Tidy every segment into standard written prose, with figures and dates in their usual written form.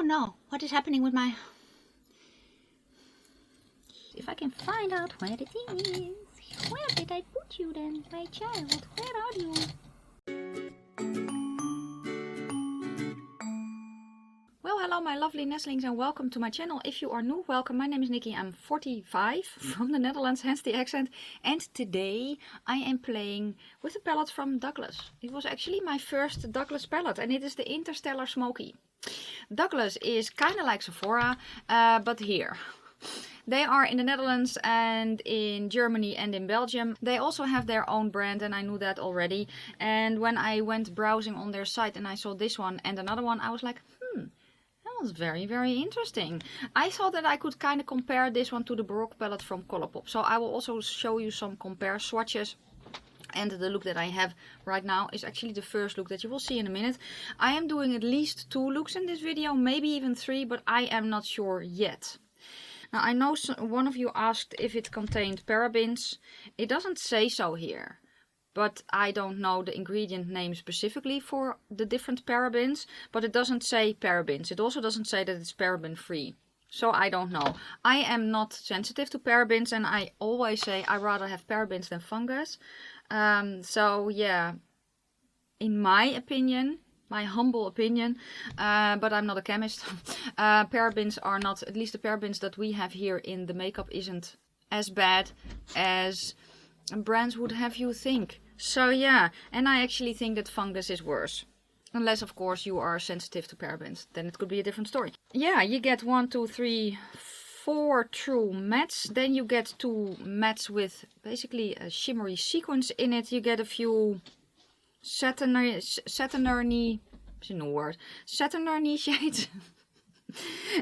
Oh no, what is happening with my... If I can find out where it is. Where did I put you then, my child? Where are you? Well, hello my lovely nestlings and welcome to my channel. If you are new, welcome. My name is Nikki. I'm 45 from the Netherlands, hence the accent. And today I am playing with a palette from Douglas. It was actually my first Douglas palette and it is the Interstellar Smokey. Douglas is kind of like Sephora, but here. They are in the Netherlands and in Germany and in Belgium. They also have their own brand and I knew that already. And when I went browsing on their site and I saw this one and another one, I was like, that was very, very interesting. I thought that I could kind of compare this one to the Baroque palette from Colourpop. So I will also show you some compare swatches. And the look that I have right now is actually the first look that you will see in a minute. I am doing at least 2 looks in this video, maybe even 3, but I am not sure yet. Now I know one of you asked if it contained parabens. It doesn't say so here. But I don't know the ingredient name specifically for the different parabens. But it doesn't say parabens. It also doesn't say that it's paraben free. So I don't know. I am not sensitive to parabens and I always say I rather have parabens than fungus. So yeah, in my opinion, my humble opinion, but I'm not a chemist, parabens are not, at least the parabens that we have here in the makeup isn't as bad as brands would have you think. So yeah, and I actually think that fungus is worse. Unless of course you are sensitive to parabens, then it could be a different story. Yeah, you get 1, 2, 3, 4 true mattes. Then you get 2 mattes with basically a shimmery sequence in it. You get a few saturnary shades.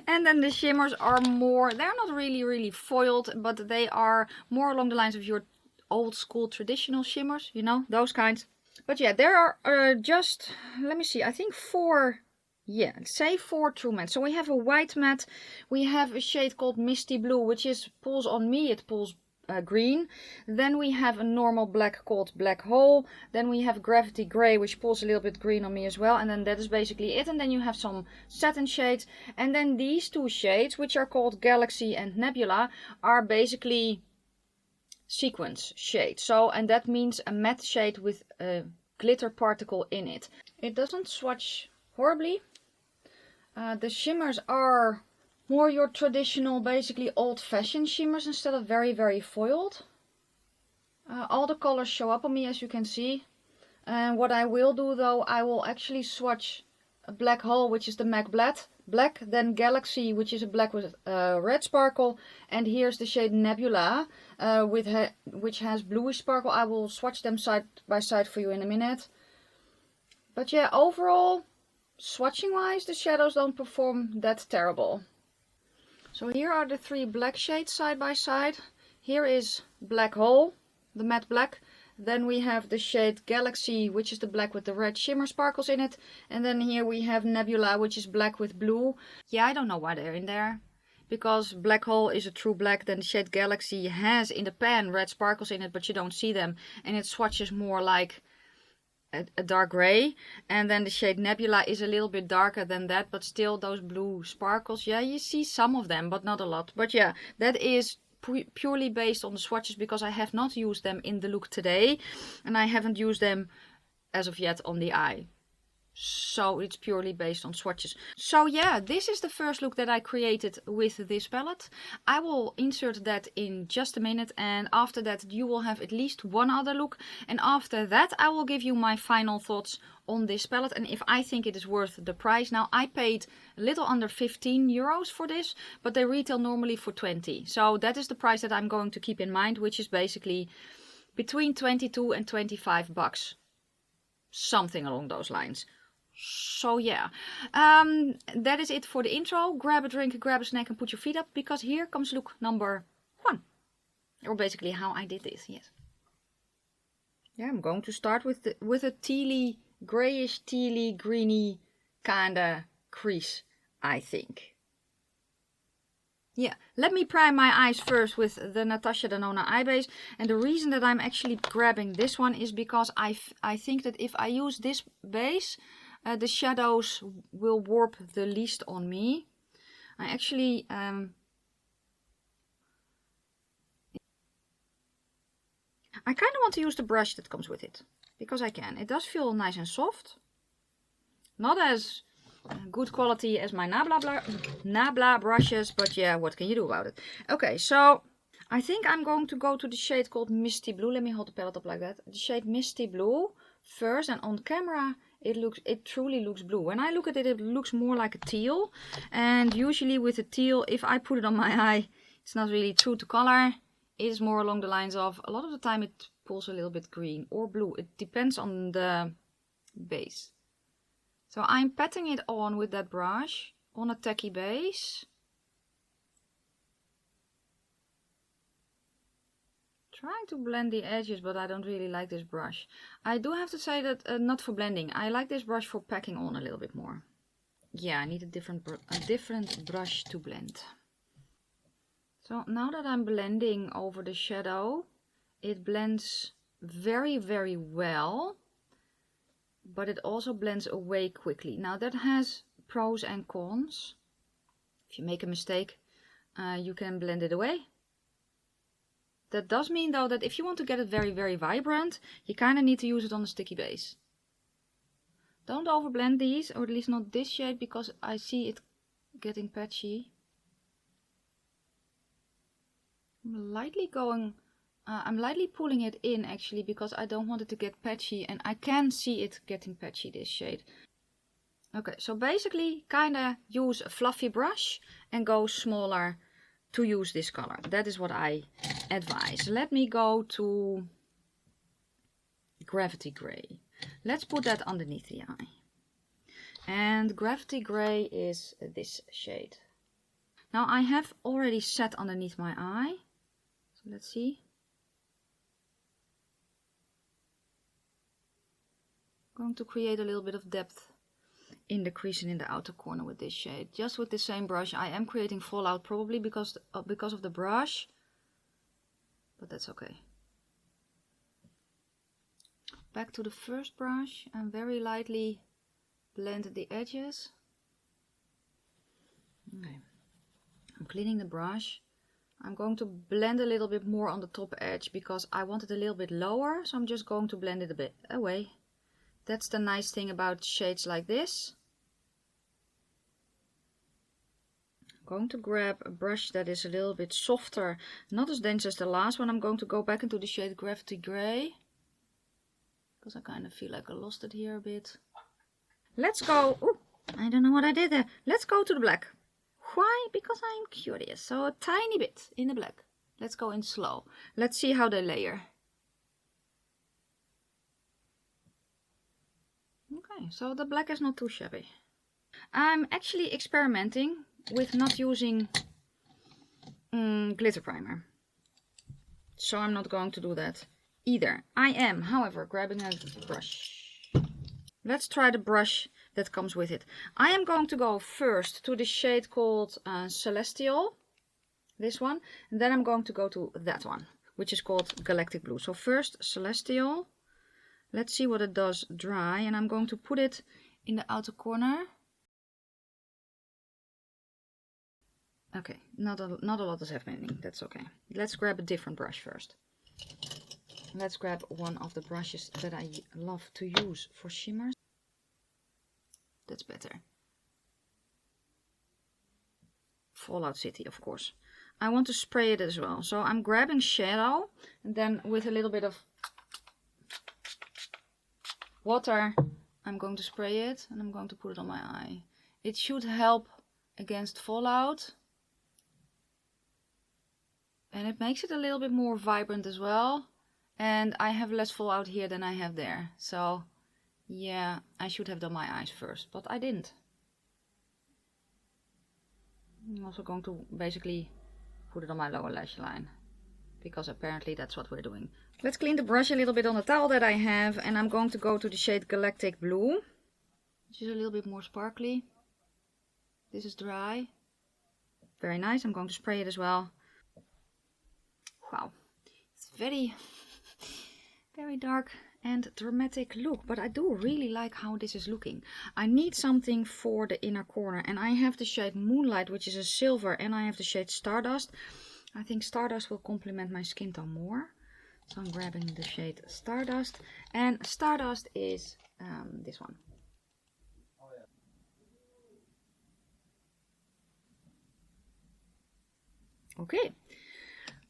And then the shimmers are more, they're not really foiled, but they are more along the lines of your old school traditional shimmers, you know, those kinds. But yeah, there are just, let me see, I think 4, yeah, say 4 true mattes. So we have a white matte, we have a shade called Misty Blue, which pulls on me, it pulls green. Then we have a normal black called Black Hole. Then we have Gravity Grey, which pulls a little bit green on me as well. And then that is basically it. And then you have some satin shades. And then these 2 shades, which are called Galaxy and Nebula, are basically sequence shades. So, and that means a matte shade with a glitter particle in it. It doesn't swatch horribly. The shimmers are more your traditional, basically old-fashioned shimmers instead of very foiled. All the colors show up on me, as you can see. And what I will do though, I will actually swatch a Black Hole, which is the MAC Black, then Galaxy, which is a black with red sparkle, and here's the shade Nebula, which has bluish sparkle. I will swatch them side by side for you in a minute. But yeah, overall, swatching wise, the shadows don't perform that terrible. So here are the 3 black shades side by side. Here is Black Hole, the matte black. Then we have the shade Galaxy, which is the black with the red shimmer sparkles in it. And then here we have Nebula, which is black with blue. Yeah, I don't know why they're in there. Because Black Hole is a true black, then the shade Galaxy has in the pan red sparkles in it, but you don't see them. And it swatches more like a dark gray. And then the shade Nebula is a little bit darker than that, but still those blue sparkles. Yeah, you see some of them, but not a lot. But yeah, that is purely based on the swatches because I have not used them in the look today. And I haven't used them as of yet on the eye. So it's purely based on swatches. So yeah, this is the first look that I created with this palette. I will insert that in just a minute, and after that you will have at least one other look, and after that I will give you my final thoughts on this palette and if I think it is worth the price. Now I paid a little under 15 euros for this, but they retail normally for 20. So that is the price that I'm going to keep in mind, which is basically between 22 and 25 bucks. Something along those lines. So yeah, that is it for the intro. Grab a drink, grab a snack and put your feet up, because here comes look number 1. Or basically how I did this, yes. Yeah, I'm going to start with a tealy, grayish tealy, greeny kinda crease, I think. Yeah, let me prime my eyes first with the Natasha Denona eye base. And the reason that I'm actually grabbing this one is because I think that if I use this base, the shadows will warp the least on me. I actually I kind of want to use the brush that comes with it, because I can. It does feel nice and soft. Not as good quality as my Nabla brushes, but yeah, what can you do about it? Okay, so I think I'm going to go to the shade called Misty Blue. Let me hold the palette up like that. The shade Misty Blue first, and on camera it truly looks blue. When I look at it, it looks more like a teal. And usually with a teal, if I put it on my eye, it's not really true to color. It is more along the lines of, a lot of the time it pulls a little bit green or blue. It depends on the base. So I'm patting it on with that brush on a tacky base. Trying to blend the edges, but I don't really like this brush. I do have to say that not for blending. I like this brush for packing on a little bit more. Yeah, I need a different brush to blend. So now that I'm blending over the shadow, it blends very, very well, but it also blends away quickly. Now that has pros and cons. If you make a mistake, you can blend it away. That does mean though that if you want to get it very, very vibrant, you kind of need to use it on a sticky base. Don't overblend these, or at least not this shade, because I see it getting patchy. I'm lightly pulling it in actually, because I don't want it to get patchy, and I can see it getting patchy, this shade. Okay, so basically kind of use a fluffy brush and go smaller to use this color. That is what I advise. Let me go to Gravity Gray. Let's put that underneath the eye. And Gravity Gray is this shade. Now I have already set underneath my eye. So let's see. I'm going to create a little bit of depth in the crease and in the outer corner with this shade. Just with the same brush. I am creating fallout probably because of the brush. But that's okay. Back to the first brush and very lightly blend the edges. Okay. I'm cleaning the brush. I'm going to blend a little bit more on the top edge because I want it a little bit lower. So I'm just going to blend it a bit away. That's the nice thing about shades like this. I'm going to grab a brush that is a little bit softer, not as dense as the last one. I'm going to go back into the shade Gravity Gray, because I kind of feel like I lost it here a bit. Let's go. Ooh, I don't know what I did there. Let's go to the black. Why? Because I'm curious. So a tiny bit in the black. Let's go in slow. Let's see how they layer. Okay, so the black is not too shabby. I'm actually experimenting with not using glitter primer. So I'm not going to do that either. I am, however, grabbing a brush. Let's try the brush that comes with it. I am going to go first to the shade called Celestial, this one, and then I'm going to go to that one, which is called Galactic Blue. So first Celestial. Let's see what it does dry, and I'm going to put it in the outer corner. Okay, not a lot is happening, that's okay. Let's grab a different brush first. Let's grab one of the brushes that I love to use for shimmers. That's better. Fallout City, of course. I want to spray it as well. So I'm grabbing shadow, and then with a little bit of water, I'm going to spray it, and I'm going to put it on my eye. It should help against fallout. And it makes it a little bit more vibrant as well. And I have less fallout here than I have there. So yeah, I should have done my eyes first, but I didn't. I'm also going to basically put it on my lower lash line, because apparently that's what we're doing. Let's clean the brush a little bit on the towel that I have, and I'm going to go to the shade Galactic Blue, which is a little bit more sparkly. This is dry. Very nice. I'm going to spray it as well. Wow, it's very, very dark and dramatic look, but I do really like how this is looking. I need something for the inner corner, and I have the shade Moonlight, which is a silver, and I have the shade Stardust. I think Stardust will complement my skin tone more, so I'm grabbing the shade Stardust, and Stardust is this one. Okay.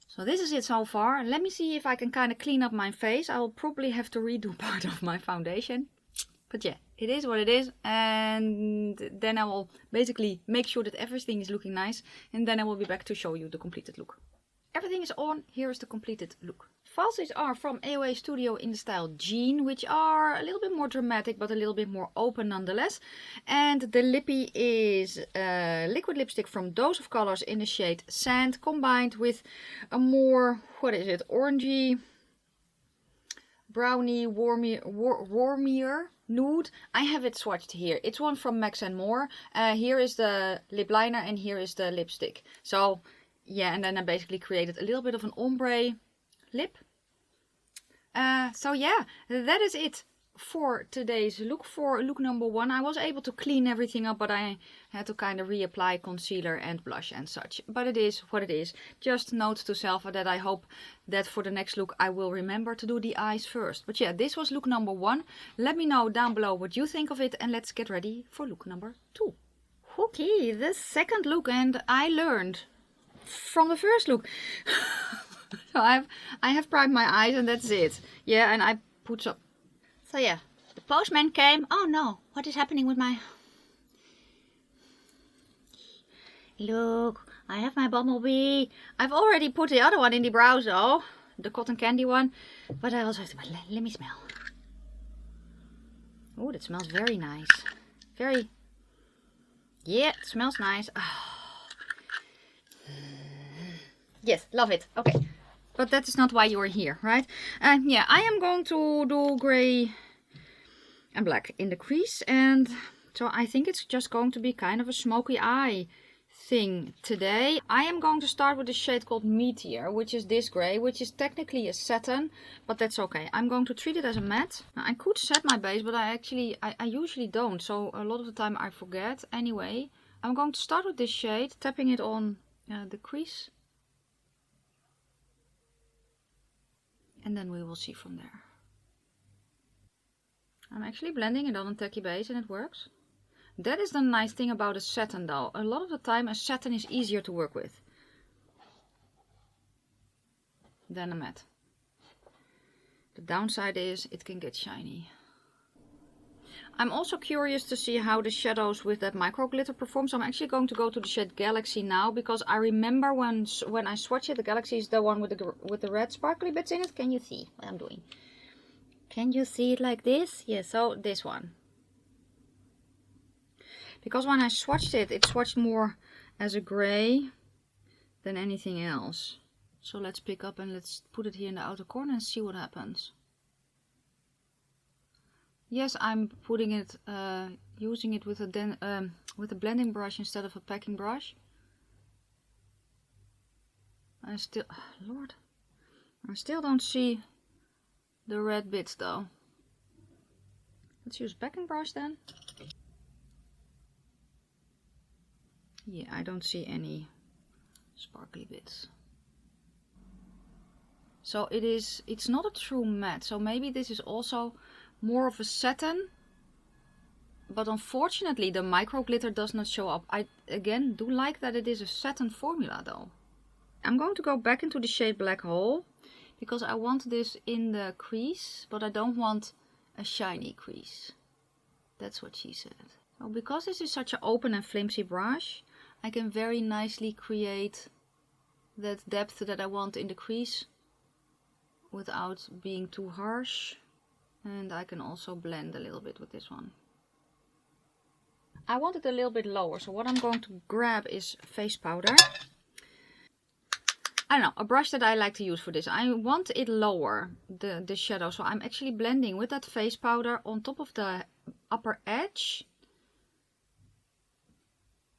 So this is it so far. Let me see if I can kind of clean up my face. I will probably have to redo part of my foundation. But yeah, it is what it is. And then I will basically make sure that everything is looking nice. And then I will be back to show you the completed look. Everything is on. Here is the completed look. Falsies are from AOA Studio in the style Jean, which are a little bit more dramatic, but a little bit more open nonetheless. And the lippy is a liquid lipstick from Dose of Colors in the shade Sand, combined with a more, what is it, orangey, brownie, warmier nude. I have it swatched here. It's one from Max & More. Here is the lip liner and here is the lipstick. So yeah, and then I basically created a little bit of an ombre lip. So yeah, that is it for today's look. For look number 1, I was able to clean everything up, but I had to kind of reapply concealer and blush and such. But it is what it is. Just note to self that I hope that for the next look I will remember to do the eyes first. But yeah, this was look number 1. Let me know down below what you think of it, and let's get ready for look number 2. Okay, the second look, and I learned from the first look. So I have primed my eyes and that's it. Yeah, and I put some. So yeah, the postman came. Oh no, what is happening with my... Look, I have my bumblebee. I've already put the other one in the brows though. The cotton candy one. But I also have to... Let me smell. Oh, that smells very nice. Very... Yeah, it smells nice. Oh. Yes, love it. Okay. But that is not why you are here, right? Yeah, I am going to do grey and black in the crease. And so I think it's just going to be kind of a smoky eye thing today. I am going to start with a shade called Meteor, which is this grey, which is technically a satin, but that's okay. I'm going to treat it as a matte. Now, I could set my base, but I usually don't. So a lot of the time I forget. Anyway, I'm going to start with this shade, tapping it on the crease. And then we will see from there. I'm actually blending it on a tacky base and it works. That is the nice thing about a satin though. A lot of the time a satin is easier to work with than a matte. The downside is it can get shiny. I'm also curious to see how the shadows with that micro glitter perform. So I'm actually going to go to the shade Galaxy now, because I remember when I swatch it, the Galaxy is the one with the red sparkly bits in it. Can you see what I'm doing? Can you see it like this? Yeah, so this one. Because when I swatched it, it swatched more as a grey than anything else. So let's pick up and let's put it here in the outer corner and see what happens. Yes, I'm putting it, using it with a blending brush instead of a packing brush. I still, Lord, I still don't see the red bits though. Let's use packing brush then. Yeah, I don't see any sparkly bits. So it's not a true matte. So maybe this is also more of a satin, but unfortunately the micro glitter does not show up. I again do like that it is a satin formula though. I'm going to go back into the shade Black Hole because I want this in the crease, but I don't want a shiny crease. That's what she said. So because this is such an open and flimsy brush, I can very nicely create that depth that I want in the crease without being too harsh. And I can also blend a little bit with this one. I want it a little bit lower, so what I'm going to grab is face powder. I don't know, a brush that I like to use for this. I want it lower, the shadow, so I'm actually blending with that face powder on top of the upper edge.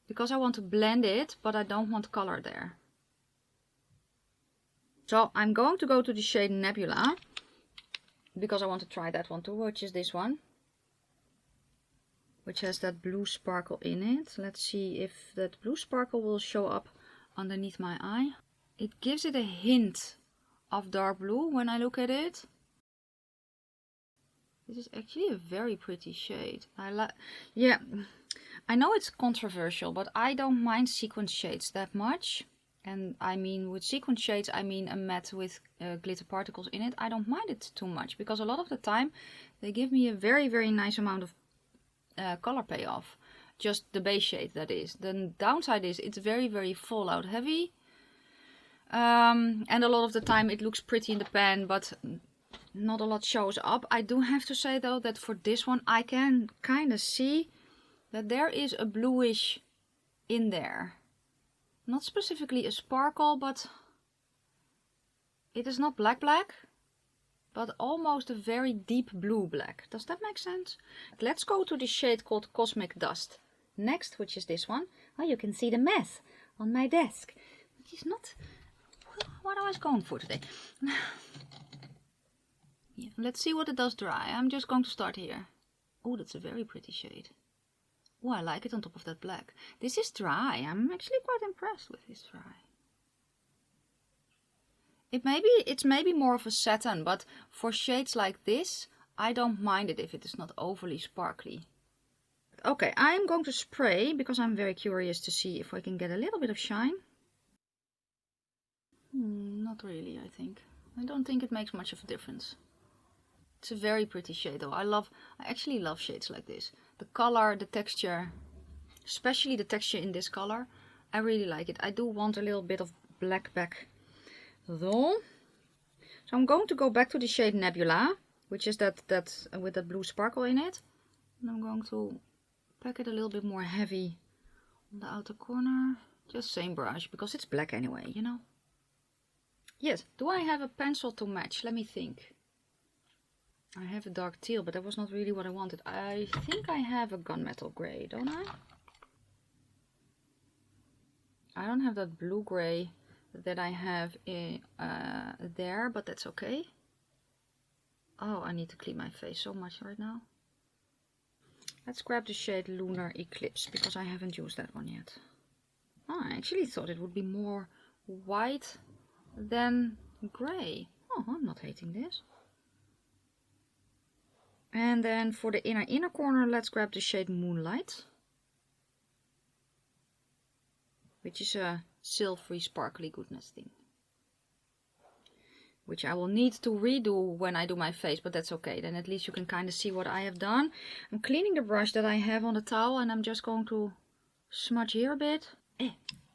Because I want to blend it, but I don't want color there. So I'm going to go to the shade Nebula. because I want to try that one too, which is this one, which has that blue sparkle in it. Let's see if that blue sparkle will show up underneath my eye. It gives it a hint of dark blue when I look at it. This is actually a very pretty shade. Yeah, I know it's controversial, but I don't mind sequence shades that much. And I mean, with sequence shades, I mean a matte with glitter particles in it. I don't mind it too much, because a lot of the time they give me a very, very nice amount of color payoff. Just the base shade, that is. The downside is it's very, very fallout heavy. And a lot of the time it looks pretty in the pan, but not a lot shows up. I do have to say though that for this one I can kind of see that there is a bluish in there. Not specifically a sparkle, but it is not black black, but almost a very deep blue black. Does that make sense? Let's go to the shade called Cosmic Dust next, which is this one. Oh, you can see the mess on my desk, which is not what I was going for today. Yeah, let's see what it does dry. I'm just going to start here. Oh, that's a very pretty shade. Oh, I like it on top of that black. This is dry. I'm actually quite impressed with this dry. It's maybe more of a satin, but for shades like this, I don't mind it if it is not overly sparkly. Okay, I'm going to spray because I'm very curious to see if I can get a little bit of shine. Not really, I think. I don't think it makes much of a difference. It's a very pretty shade though. I actually love shades like this. The color, the texture, especially the texture in this color, I really like it. I do want a little bit of black back though. So I'm going to go back to the shade Nebula, which is that with that blue sparkle in it. And I'm going to pack it a little bit more heavy on the outer corner. Just same brush, because it's black anyway, you know. Yes, do I have a pencil to match? Let me think. I have a dark teal, but that was not really what I wanted. I think I have a gunmetal grey, don't I? I don't have that blue grey that I have there, but that's okay. Oh, I need to clean my face so much right now. Let's grab the shade Lunar Eclipse, because I haven't used that one yet. Oh, I actually thought it would be more white than grey. Oh, I'm not hating this. And then for the inner corner, let's grab the shade Moonlight, which is a silvery sparkly goodness thing, which I will need to redo when I do my face, but that's okay. Then at least you can kind of see what I have done. I'm cleaning the brush that I have on the towel, and I'm just going to smudge here a bit.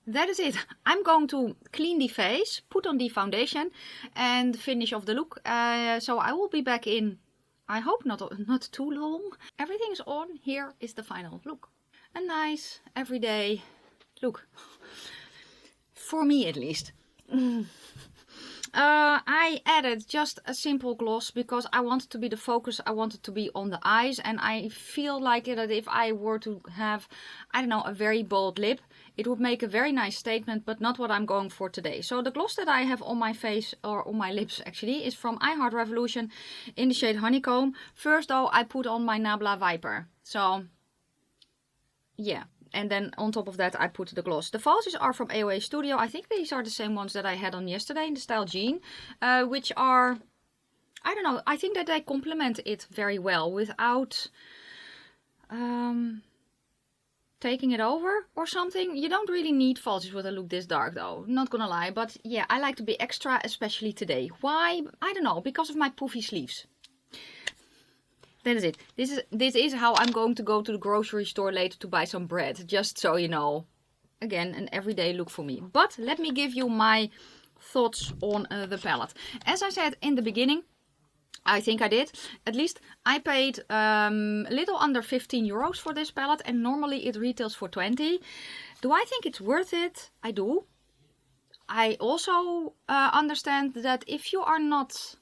That is it. I'm going to clean the face, put on the foundation, and finish off the look. So I will be back in, I hope not too long. Everything is on. Here is the final look. A nice everyday look. For me at least. I added just a simple gloss because I wanted to be the focus. I wanted to be on the eyes, and I feel like that if I were to have, I don't know, a very bold lip, it would make a very nice statement, but not what I'm going for today. So the gloss that I have on my face, or on my lips actually, is from I Heart Revolution in the shade Honeycomb. First though, I put on my Nabla Viper. So yeah. And then on top of that I put the gloss. The falsies are from AOA Studio. I think these are the same ones that I had on yesterday in the style Jean. Which are, I don't know, I think that they complement it very well without taking it over or something. You don't really need falsies with a look this dark though, not gonna lie. But yeah, I like to be extra, especially today. Why? I don't know, because of my poofy sleeves. That is it. This is how I'm going to go to the grocery store later to buy some bread. Just so you know. Again, an everyday look for me. But let me give you my thoughts on the palette. As I said in the beginning, I think I did. At least I paid a little under 15 euros for this palette. And normally it retails for 20. Do I think it's worth it? I do. I also understand that if you are not...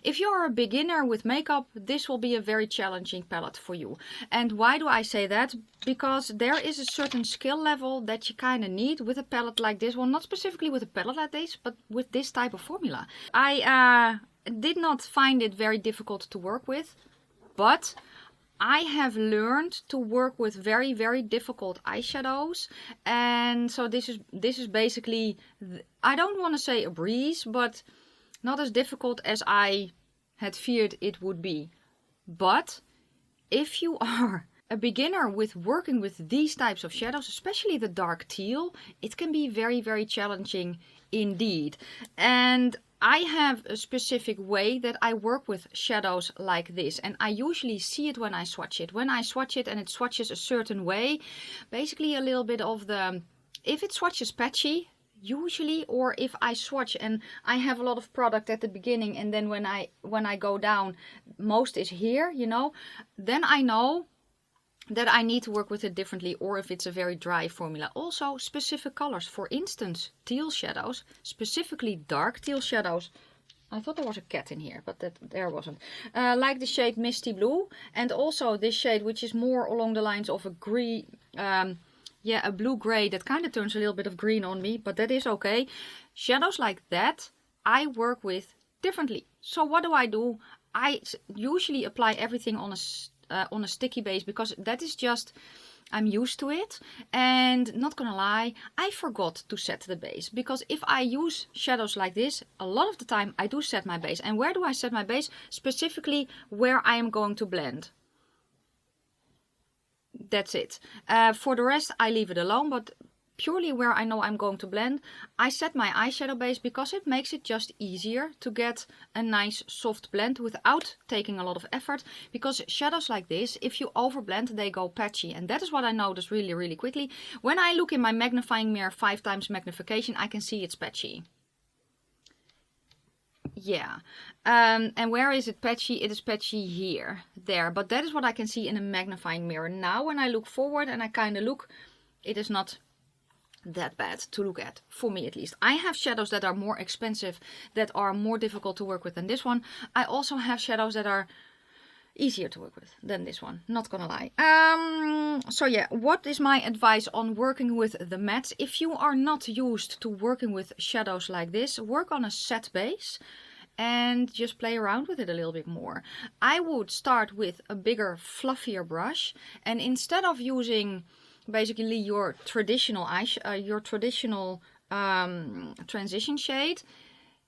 if you're a beginner with makeup, this will be a very challenging palette for you. And why do I say that? Because there is a certain skill level that you kind of need with a palette like this. Well, not specifically with a palette like this, but with this type of formula. I did not find it very difficult to work with, but I have learned to work with very, very difficult eyeshadows. And so this is basically, I don't want to say a breeze, but not as difficult as I had feared it would be. But if you are a beginner with working with these types of shadows, especially the dark teal, it can be very, very challenging indeed. And I have a specific way that I work with shadows like this, and I usually see it when I swatch it. When I swatch it and it swatches a certain way, basically a little bit of the, if it swatches patchy, usually, or if I swatch and I have a lot of product at the beginning and then when I go down, most is here, you know, then I know that I need to work with it differently, or if it's a very dry formula. Also specific colors, for instance, teal shadows, specifically dark teal shadows. I thought there was a cat in here, but there wasn't. Like the shade Misty Blue, and also this shade, which is more along the lines of a green, a blue-gray that kind of turns a little bit of green on me, but that is okay. Shadows like that, I work with differently. So what do? I usually apply everything on a sticky base, because that is just, I'm used to it. And not gonna lie, I forgot to set the base, because if I use shadows like this, a lot of the time I do set my base. And where do I set my base? Specifically where I am going to blend. That's it. For the rest I leave it alone, but purely where I know I'm going to blend, I set my eyeshadow base, because it makes it just easier to get a nice soft blend without taking a lot of effort. Because shadows like this, if you overblend, they go patchy, and that is what I notice really, really quickly. When I look in my magnifying mirror 5 times magnification, I can see it's patchy. Yeah, and where is it patchy? It is patchy here, there, but that is what I can see in a magnifying mirror. Now when I look forward and I kind of look, it is not that bad to look at, for me at least. I have shadows that are more expensive, that are more difficult to work with than this one. I also have shadows that are easier to work with than this one, not gonna lie. So yeah, what is my advice on working with the mattes? If you are not used to working with shadows like this, work on a set base and just play around with it a little bit more. I would start with a bigger, fluffier brush, and instead of using basically your traditional transition shade,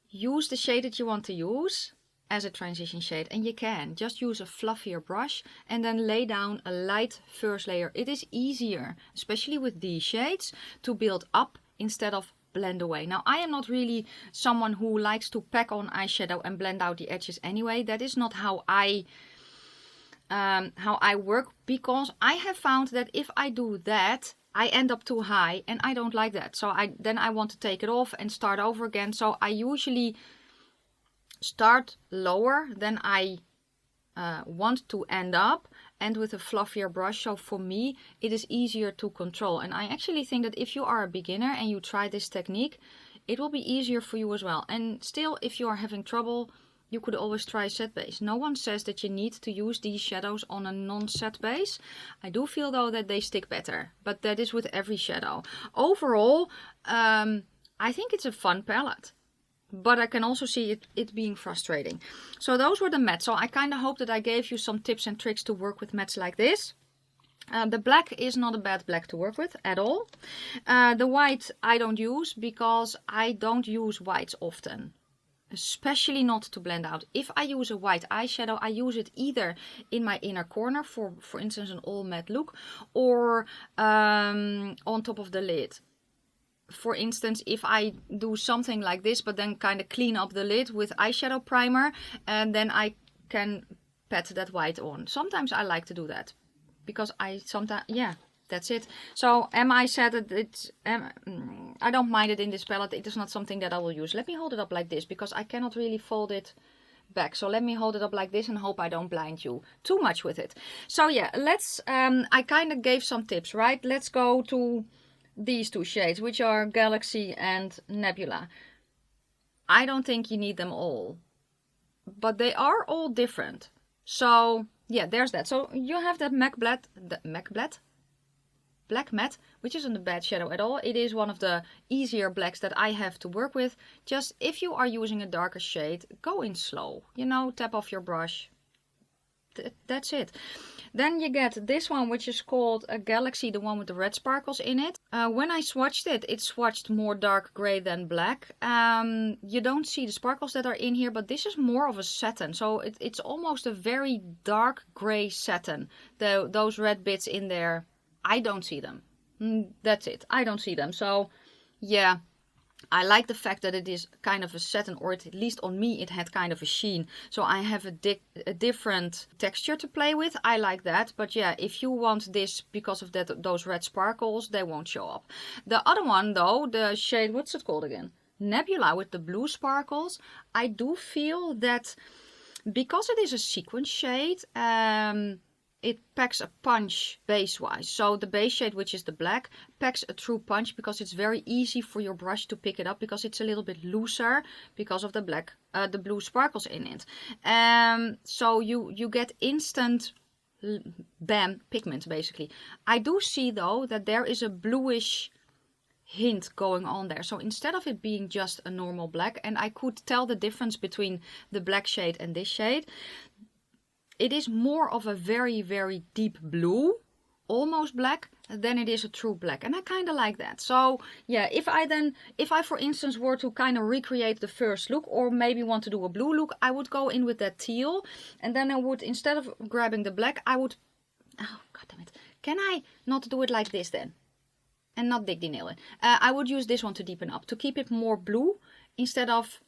use the shade that you want to use as a transition shade, and you can just use a fluffier brush and then lay down a light first layer. It is easier, especially with these shades, to build up instead of blend away. Now I am not really someone who likes to pack on eyeshadow and blend out the edges anyway. That is not how I work, because I have found that if I do that, I end up too high, and I don't like that. So then I want to take it off and start over again. So I usually start lower than I want to end up, and with a fluffier brush. So for me, it is easier to control. And I actually think that if you are a beginner and you try this technique, it will be easier for you as well. And still, if you are having trouble, you could always try set base. No one says that you need to use these shadows on a non-set base. I do feel though that they stick better, but that is with every shadow. Overall, I think it's a fun palette, but I can also see it being frustrating. So those were the mattes. So I kind of hope that I gave you some tips and tricks to work with mattes like this. The black is not a bad black to work with at all. The white I don't use, because I don't use whites often. Especially not to blend out. If I use a white eyeshadow, I use it either in my inner corner for instance an all matte look, or on top of the lid. For instance, if I do something like this, but then kind of clean up the lid with eyeshadow primer, and then I can pat that white on. Sometimes I like to do that, because that's it. So am I said that it's, I don't mind it in this palette. It is not something that I will use. Let me hold it up like this, because I cannot really fold it back. So let me hold it up like this and hope I don't blind you too much with it. So yeah, let's, I kind of gave some tips, right? Let's go to these two shades, which are Galaxy and Nebula. I don't think you need them all, but they are all different. So yeah, there's that. So you have that MAC blend, black matte, which isn't a bad shadow at all. It is one of the easier blacks that I have to work with. Just if you are using a darker shade, go in slow, you know, tap off your brush. That's it. Then you get this one, which is called a Galaxy, the one with the red sparkles in it. When I swatched it, it swatched more dark gray than black. You don't see the sparkles that are in here, but this is more of a satin. So it's almost a very dark gray satin. Those red bits in there, I don't see them. That's it. I don't see them. So yeah. I like the fact that it is kind of a satin, or at least on me it had kind of a sheen. So I have a different texture to play with. I like that. But yeah, if you want this because of those red sparkles, they won't show up. The other one though, the shade, what's it called again? Nebula with the blue sparkles. I do feel that because it is a sequence shade, it packs a punch base wise. So the base shade, which is the black, packs a true punch because it's very easy for your brush to pick it up because it's a little bit looser because of the black, the blue sparkles in it. So you get instant bam pigment basically. I do see though that there is a bluish hint going on there. So instead of it being just a normal black, and I could tell the difference between the black shade and this shade, it is more of a very, very deep blue, almost black, than it is a true black. And I kind of like that. So yeah, if I for instance were to kind of recreate the first look, or maybe want to do a blue look, I would go in with that teal. And then I would, instead of grabbing the black, I would, oh god damn it, can I not do it like this then? And not dig the nail in. I would use this one to deepen up, to keep it more blue instead of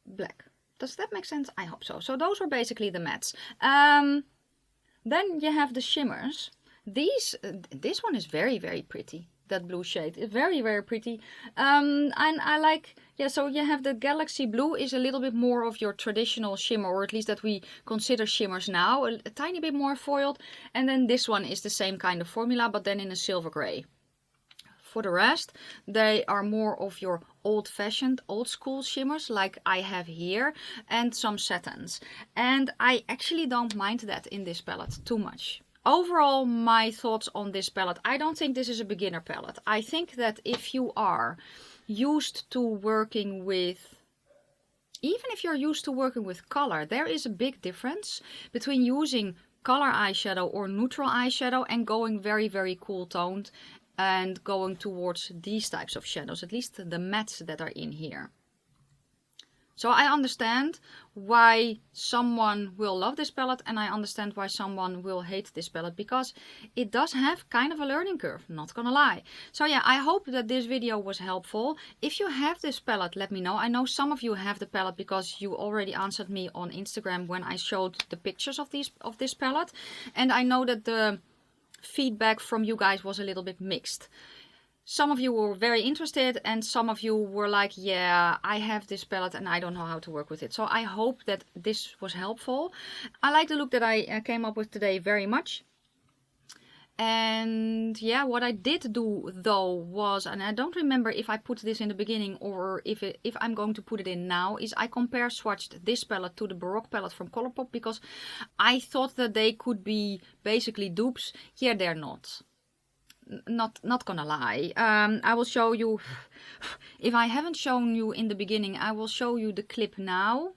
black. Does that make sense? I hope so. So those are basically the mattes. Then you have the shimmers. This one is very, very pretty. That blue shade is very, very pretty. And I like, yeah, so you have the Galaxy Blue is a little bit more of your traditional shimmer, or at least that we consider shimmers now. A tiny bit more foiled. And then this one is the same kind of formula, but then in a silver gray. For the rest, they are more of your old-fashioned, old-school shimmers like I have here, and some satins. And I actually don't mind that in this palette too much. Overall, my thoughts on this palette, I don't think this is a beginner palette. I think that if you are used to working with, even if you're used to working with color, there is a big difference between using color eyeshadow or neutral eyeshadow and going very, very cool toned and going towards these types of shadows, at least the mattes that are in here. So I understand why someone will love this palette, and I understand why someone will hate this palette, because it does have kind of a learning curve, not gonna lie. So yeah, I hope that this video was helpful. If you have this palette, let me know. I know some of you have the palette because you already answered me on Instagram when I showed the pictures of this palette, and I know that the feedback from you guys was a little bit mixed. Some of you were very interested, and some of you were like, yeah, I have this palette and I don't know how to work with it. So I hope that this was helpful. I like the look that I came up with today very much. And yeah, what I did do though was, and I don't remember if I put this in the beginning or if I'm going to put it in now, is I compare swatched this palette to the Baroque palette from Colourpop, because I thought that they could be basically dupes. Yeah, they're not. Not gonna lie. I will show you, if I haven't shown you in the beginning, I will show you the clip now.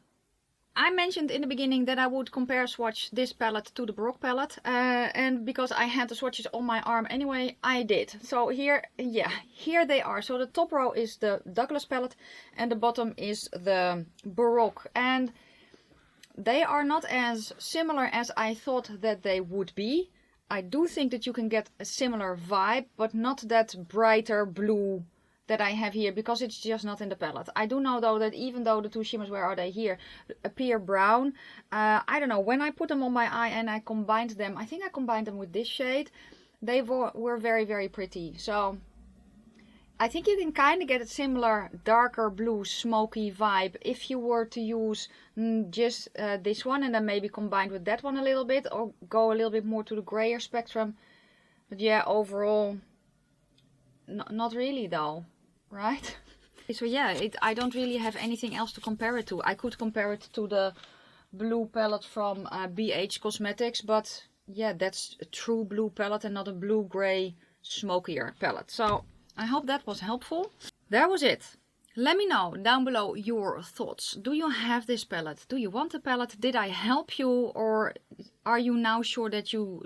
I mentioned in the beginning that I would compare swatch this palette to the Baroque palette, and because I had the swatches on my arm anyway, I did. So here, yeah, here they are. So the top row is the Douglas palette and the bottom is the Baroque, and they are not as similar as I thought that they would be. I do think that you can get a similar vibe, but not that brighter blue that I have here, because it's just not in the palette. I do know though that even though the two shimmers, where are they here, appear brown, I don't know, when I put them on my eye and I combined them, I think I combined them with this shade, they were very, very pretty. So I think you can kind of get a similar darker blue smoky vibe if you were to use just this one and then maybe combined with that one a little bit, or go a little bit more to the grayer spectrum. But yeah, overall, not really though. Right? So yeah, I don't really have anything else to compare it to. I could compare it to the blue palette from BH Cosmetics, but yeah, that's a true blue palette and not a blue-gray smokier palette. So I hope that was helpful. That was it. Let me know down below your thoughts. Do you have this palette? Do you want the palette? Did I help you, or are you now sure that you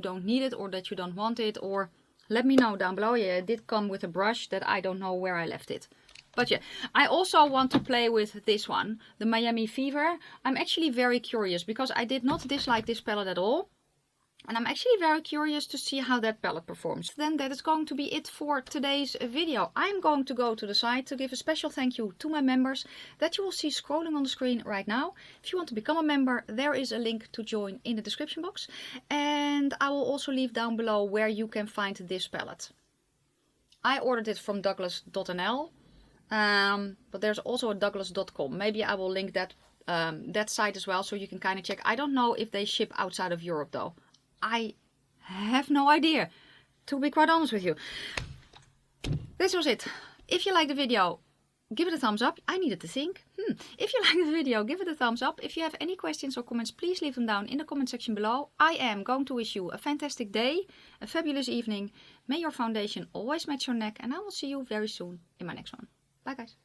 don't need it or that you don't want it? Or let me know down below. Yeah, it did come with a brush that I don't know where I left it. But yeah, I also want to play with this one, the Miami Fever. I'm actually very curious because I did not dislike this palette at all. And I'm actually very curious to see how that palette performs. Then that is going to be it for today's video. I'm going to go to the site to give a special thank you to my members that you will see scrolling on the screen right now. If you want to become a member, there is a link to join in the description box. And I will also leave down below where you can find this palette. I ordered it from douglas.nl, but there's also a douglas.com. Maybe I will link that site as well so you can kind of check. I don't know if they ship outside of Europe though. I have no idea, to be quite honest with you. This was it. If you like the video, give it a thumbs up. I needed to think. If you like the video, give it a thumbs up. If you have any questions or comments, please leave them down in the comment section below. I am going to wish you a fantastic day, a fabulous evening. May your foundation always match your neck, and I will see you very soon in my next one. Bye guys.